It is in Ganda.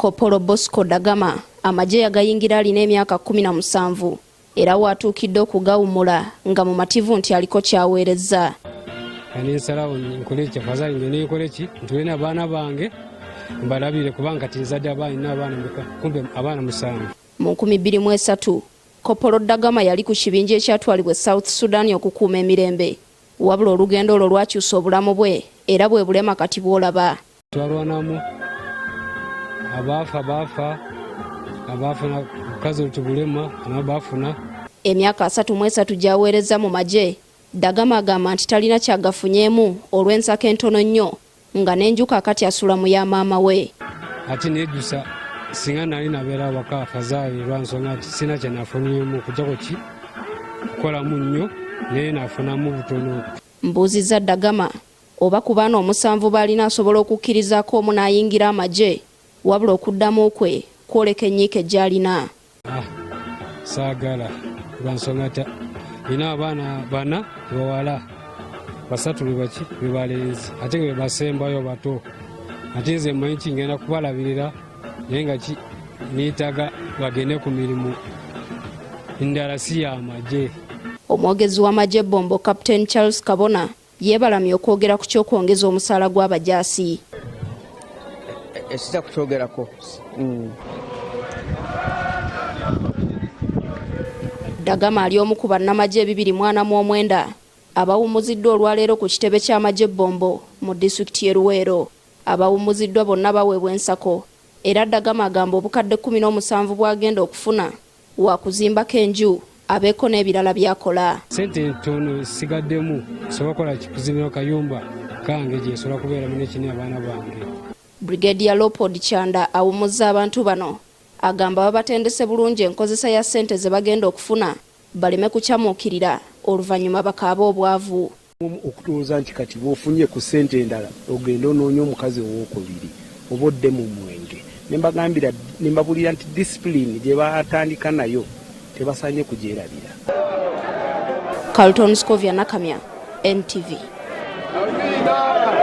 Kopolo Bosco Dagama amagye yagayingira alina emyaka 17 era watuukidde okugawumula nga mu mativu nti aliko kyaweereza. Nsalawo nkole ekyafazaali ngene nkole ki ntule n'abaana bange mbalabire kubanga tinzadde abaana meka kumbe abaana 7. Mu 2003 Kopolo Dagama yali ku kibinja ekyatwalibwa South Sudan okukuuma emirembe. Wabula olugendo olwo lwakyusa obulamu bwe era bwe bulema kati bwolaba. Twalwanamu abaafuna mukazi tubulema n'abaafuna. Emyaka 33 gyaweereza mu magye, Dagama agamba nti talina kyagafunyeemu olw'ensako entono nnyo nga n'enjuka akati asula mu ya maama we. Ate nejjusa singa nali nabeera waka afazaali lwansonga nti sina kye nafunyeemu okujjako ki kukolamu nnyo naye nafunamu butono. Mbuuzizza Dagama oba ku baana 7 baalina asobola okukkirizaako omu n'ayingira amagye wabula okuddamu kwe kwoleka enyiike gy'alina. Saagala lwansonga nti nina abaana 4 bawala 3 bebalenzi ate be basembayo bato ate nze mmanyi ngenda kubalabirira naye nga niitaga bagende ku mirimu endala si y'amagye. Omwogezi w'amagye Bombo Captain Charles Kabona yeebalamye okwogera ku ky'okwongeza omusaala gw'abajaasi. Esita kukyogerako. Dagama ali omu ku bannamagye 249 abawummuziddwa olwaleero ku kitebe ky'amagye Bombo mu disitulikiti y'e Luweero. Abawummuziddwa bonna baweebwa ensako era Dagama agamba obukadde 17 bwagenda okufuna wa kuzimbako enju abeeko n'ebirala byakola. Sente ntono sigaddemu sobola kola kikuzimbira kayumba kange gye sobola kubeeramu n'ekini abaana bange. Brigadier Leopold Chanda awummuzza abantu bano agamba babatendese bulungi enkozesa ya ssente ze bagenda okufuna baleme kukyamuukirira oluvannyuma bakaaba obwavu. Okutuuza nti kati bw'ofunye ku ssente endala ogenda onoonya omukazi owokubiri oba odde mu mwenge ne mbabulira nti disipulini gye batandika nayo tebasaanye kugyerabira. Carlton Scovia Nakamya, NTV.